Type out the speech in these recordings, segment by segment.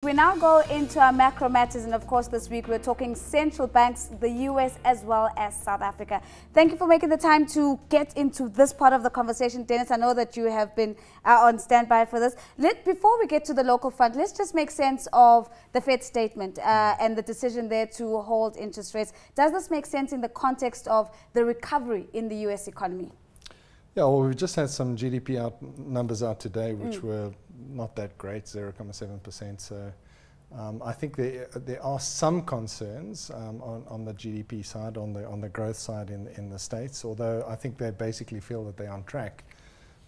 We now go into our macro matters, and of course this week we're talking central banks, the US as well as South Africa. Thank you for making the time to get into this part of the conversation, Dennis. I know that you have been on standby for this. Before we get to the local front, let's just make sense of the Fed statement and the decision there to hold interest rates. Does this make sense in the context of the recovery in the US economy? Yeah, well, we've just had some GDP numbers out today, which were not that great, 0.7%. So I think there are some concerns on the GDP side, on the growth side in the States, although I think they basically feel that they're on track.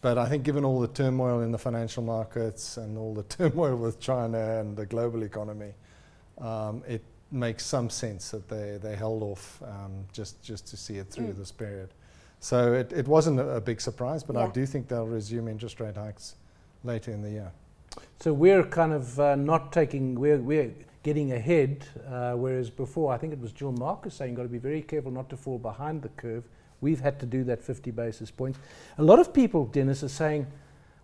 But I think given all the turmoil in the financial markets and all the turmoil with China and the global economy, it makes some sense that they held off just to see it through this period. So it wasn't a big surprise, but I do think they'll resume interest rate hikes later in the year. So we're kind of not taking, we're getting ahead, whereas before I think it was Jill Marcus saying you've got to be very careful not to fall behind the curve. We've had to do that 50 basis points. A lot of people, Dennis, are saying,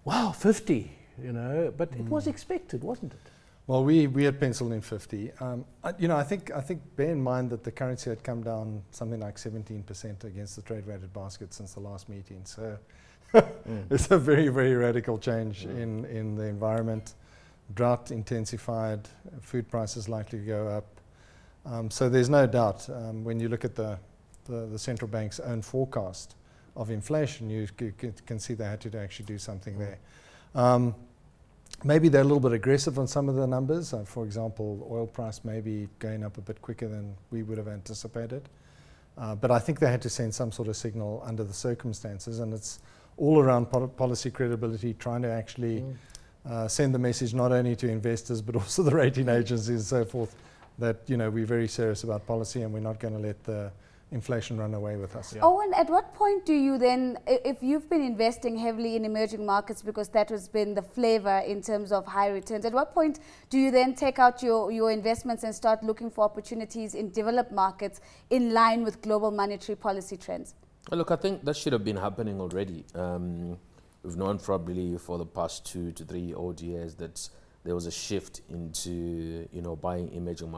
wow, 50, you know, but it was expected, wasn't it? Well, we had penciled in 50. You know, I think bear in mind that the currency had come down something like 17% against the trade-weighted basket since the last meeting. So it's a very, very radical change in the environment. Drought intensified, food prices likely to go up. So there's no doubt when you look at the central bank's own forecast of inflation, you can see they had to actually do something there. Maybe they're a little bit aggressive on some of the numbers. For example, oil price maybe going up a bit quicker than we would have anticipated. But I think they had to send some sort of signal under the circumstances, and it's all around policy credibility, trying to actually send the message not only to investors but also the rating agencies and so forth that, you know, we're very serious about policy and we're not going to let the inflation run away with us. Yeah. Owen, at what point do you then, if you've been investing heavily in emerging markets because that has been the flavor in terms of high returns, at what point do you then take out your investments and start looking for opportunities in developed markets in line with global monetary policy trends? Well, look, I think that should have been happening already. We've known probably for the past 2 to 3 odd years that there was a shift into, you know, buying emerging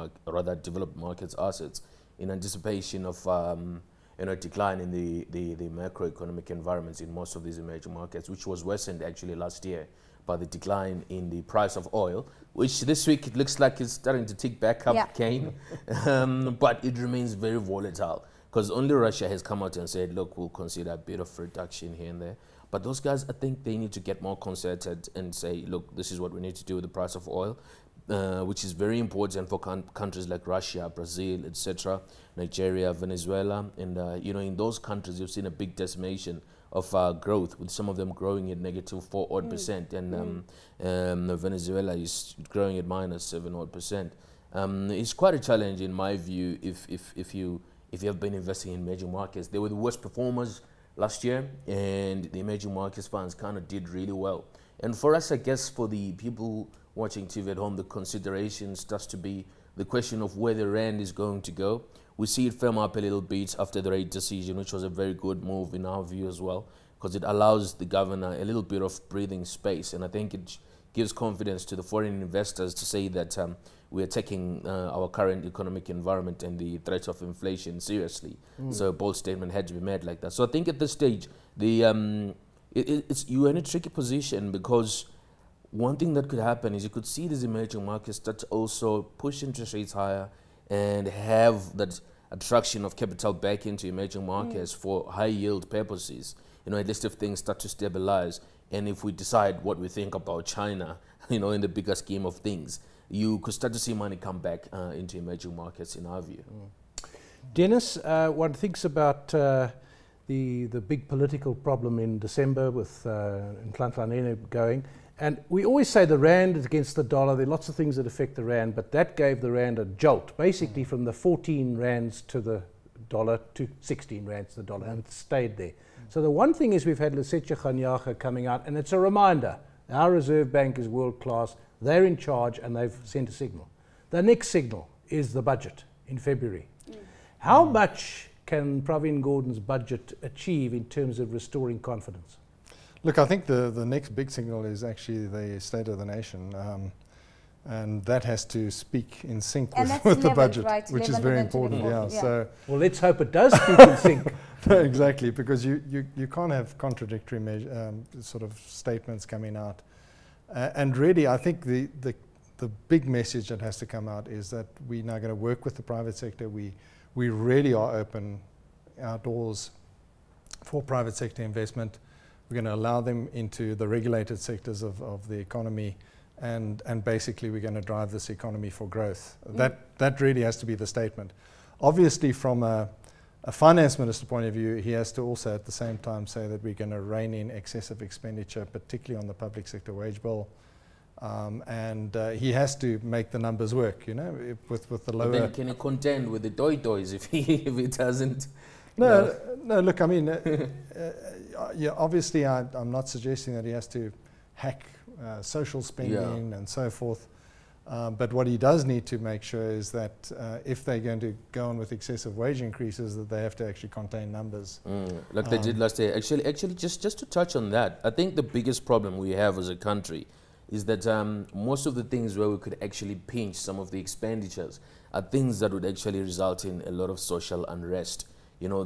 developed markets assets in anticipation of you know, decline in the macroeconomic environments in most of these emerging markets, which was worsened actually last year by the decline in the price of oil, which this week it looks like it's starting to tick back up again, but it remains very volatile because only Russia has come out and said, look, we'll consider a bit of reduction here and there. But those guys, I think they need to get more concerted and say, look, this is what we need to do with the price of oil. Which is very important for countries like Russia, Brazil, etc., Nigeria, Venezuela, and you know, in those countries you've seen a big decimation of growth, with some of them growing at -4 odd percent, and Venezuela is growing at -7 odd percent. It's quite a challenge in my view if you have been investing in emerging markets. They were the worst performers last year, and the emerging markets funds kind of did really well. And for us, I guess, for the people watching TV at home, the consideration starts to be the question of where the rand is going to go. We see it firm up a little bit after the rate decision, which was a very good move in our view as well, because it allows the governor a little bit of breathing space. And I think it gives confidence to the foreign investors to say that we are taking our current economic environment and the threat of inflation seriously. So a bold statement had to be made like that. So I think at this stage, you're in a tricky position, because one thing that could happen is you could see these emerging markets start to also push interest rates higher and have that attraction of capital back into emerging markets for high yield purposes. You know, at least if things start to stabilize, and if we decide what we think about China, you know, in the bigger scheme of things, you could start to see money come back into emerging markets in our view. Dennis, one thinks about the big political problem in December with Inkunzi going. And we always say the rand is against the dollar. There are lots of things that affect the rand, but that gave the rand a jolt, basically from the 14 rands to the dollar to 16 rands to the dollar, and it stayed there. So the one thing is we've had Lesetja Kganyaga coming out, and it's a reminder, our Reserve Bank is world class, they're in charge, and they've sent a signal. The next signal is the budget in February. How much can Pravin Gordhan's budget achieve in terms of restoring confidence? Look, I think the next big signal is actually the State of the Nation. And that has to speak in sync And with that's the budget, right, which is very important. Yeah. Yeah. So, Well, let's hope it does speak in sync. exactly, because you can't have contradictory sort of statements coming out. And really, I think the big message that has to come out is that we're now going to work with the private sector. We really are open our doors for private sector investment. We're going to allow them into the regulated sectors of the economy, and basically we're going to drive this economy for growth. That really has to be the statement. Obviously, from a finance minister point of view, he has to also at the same time say that we're going to rein in excessive expenditure, particularly on the public sector wage bill. And he has to make the numbers work, you know, with the lower... But then can he contend with the toys if he doesn't? No, look, I mean, yeah, obviously I'm not suggesting that he has to hack social spending and so forth. But what he does need to make sure is that if they're going to go on with excessive wage increases, that they have to actually contain numbers. Like they did last year. Actually, just to touch on that, I think the biggest problem we have as a country is that most of the things where we could actually pinch some of the expenditures are things that would actually result in a lot of social unrest. You know,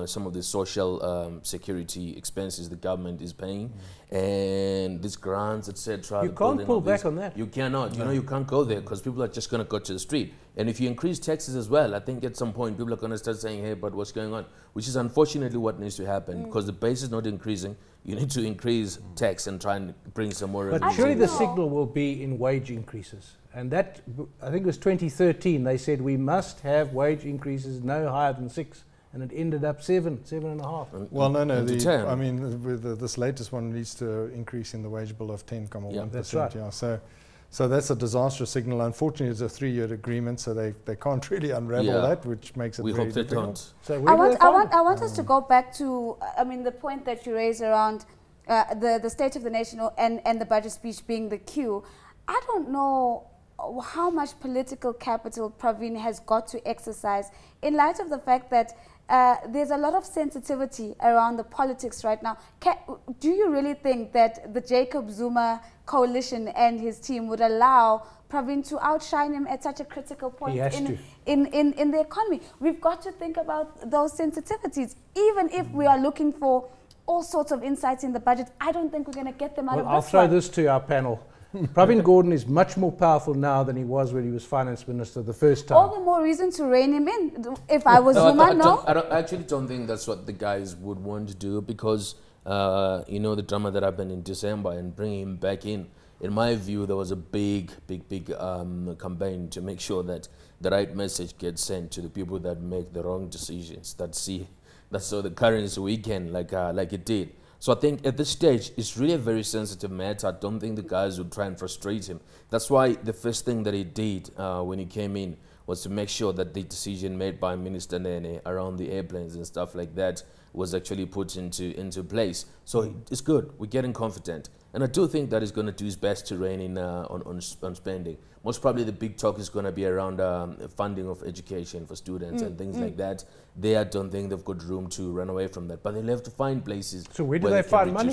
some of the social security expenses the government is paying, and these grants, etc. You can't pull back on that. You cannot. You know, you can't go there because people are just going to go to the street. And if you increase taxes as well, I think at some point people are going to start saying, "Hey, but what's going on?" Which is unfortunately what needs to happen because the base is not increasing. You need to increase tax and try and bring some more revenue. But surely the signal will be in wage increases. And that, I think it was 2013, they said we must have wage increases no higher than 6, and it ended up 7.5. Well, no, I mean, with this latest one leads to an increase in the wage bill of 10.1%. Yeah, that's right. Yeah, so that's a disastrous signal. Unfortunately, it's a 3-year agreement, so they can't really unravel that, which makes it very difficult. So I want us to go back to, I mean, the point that you raised around the State of the Nation and the budget speech being the cue. I don't know how much political capital Pravin has got to exercise in light of the fact that there's a lot of sensitivity around the politics right now. Do you really think that the Jacob Zuma coalition and his team would allow Pravin to outshine him at such a critical point in the economy? We've got to think about those sensitivities. Even if we are looking for all sorts of insights in the budget, I don't think we're going to get them out of this I'll throw this to our panel. Pravin Gordhan is much more powerful now than he was when he was finance minister the first time. All the more reason to rein him in. If I was Zuma, I actually don't think that's what the guys would want to do because, you know, the drama that happened in December and bringing him back in my view, there was a big campaign to make sure that the right message gets sent to the people that make the wrong decisions, that saw the currency weaken like it did. So I think at this stage, it's really a very sensitive matter. I don't think the guys would try and frustrate him. That's why the first thing that he did when he came in was to make sure that the decision made by Minister Nene around the airplanes and stuff like that was actually put into place. So it's good. We're getting confident. And I do think that he's going to do his best to rein in on spending. Most probably the big talk is going to be around funding of education for students and things like that. They, I don't think they've got room to run away from that. But they'll have to find places. So where do they find money?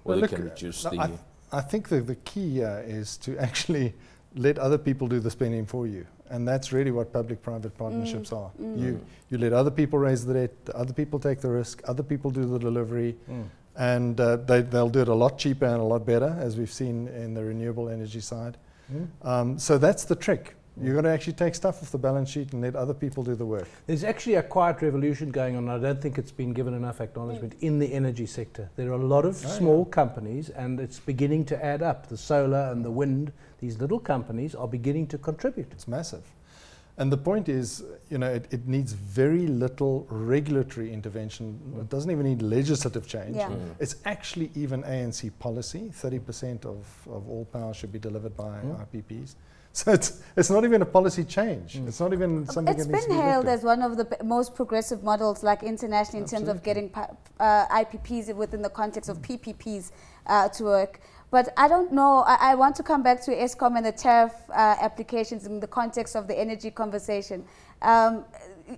Where they can reduce the... I think the key is to actually let other people do the spending for you. And that's really what public-private partnerships are. You let other people raise the debt, other people take the risk, other people do the delivery, and they'll do it a lot cheaper and a lot better, as we've seen in the renewable energy side. So that's the trick. You've got to actually take stuff off the balance sheet and let other people do the work. There's actually a quiet revolution going on. I don't think it's been given enough acknowledgement in the energy sector. There are a lot of small companies, and it's beginning to add up. The solar and the wind, these little companies are beginning to contribute. It's massive. And the point is, you know, it needs very little regulatory intervention. It doesn't even need legislative change. It's actually even ANC policy. 30% of all power should be delivered by IPPs. So it's not even a policy change. It's not even something that needs to be It's been hailed as one of the most progressive models, like internationally, in terms of getting IPPs within the context of PPPs to work. But I don't know, I want to come back to ESCOM and the tariff applications in the context of the energy conversation.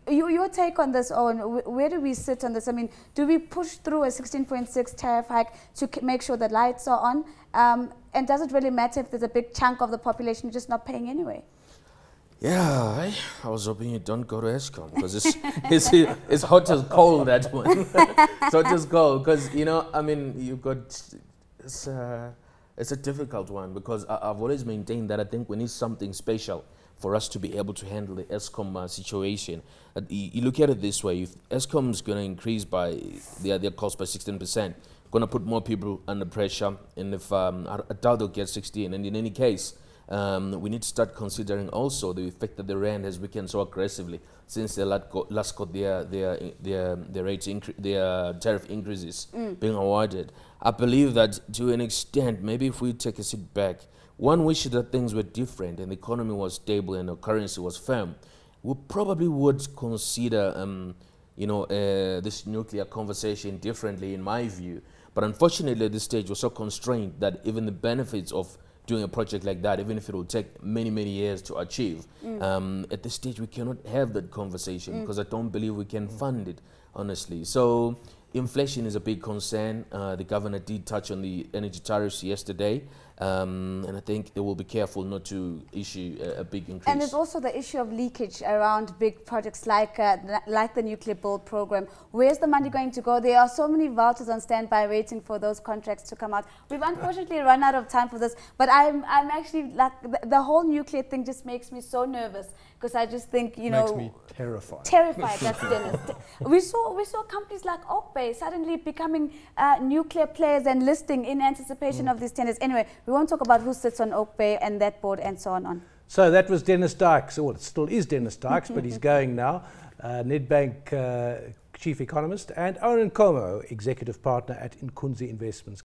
Your take on this, Owen, where do we sit on this? I mean, do we push through a 16.6 tariff hike to make sure the lights are on? And does it really matter if there's a big chunk of the population just not paying anyway? Yeah, I was hoping you don't go to Eskom because it's hot as cold, that one. It's hot as cold because, you know, I mean, you've got, it's a difficult one because I've always maintained that I think we need something special for us to be able to handle the Eskom situation. You look at it this way, if Eskom is going to increase by their cost by 16%, going to put more people under pressure, and if I doubt they'll get 16, and in any case, we need to start considering also the effect that the rand has weakened so aggressively since they last got their tariff increases being awarded. I believe that to an extent, maybe if we take a sit back, one wish that things were different and the economy was stable and the currency was firm, we probably would consider this nuclear conversation differently, in my view. But unfortunately, at this stage, we're so constrained that even the benefits of doing a project like that, even if it will take many, many years to achieve, at this stage, we cannot have that conversation because I don't believe we can fund it, honestly. So inflation is a big concern. The governor did touch on the energy tariffs yesterday. And I think they will be careful not to issue a big increase. And there's also the issue of leakage around big projects like the nuclear build program. Where's the money going to go? There are so many vouchers on standby waiting for those contracts to come out. We've unfortunately run out of time for this, but I'm actually like the whole nuclear thing just makes me so nervous because I just think, you know, makes me terrified. Terrified, that's Dennis. We saw companies like Oak Bay suddenly becoming nuclear players and listing in anticipation of these tenders. Anyway, we won't talk about who sits on Oak Bay and that board and so on. So that was Dennis Dykes, or it still is Dennis Dykes, but he's going now. Nedbank Chief Economist, and Owen Nkomo, Executive Partner at Inkunzi Investments.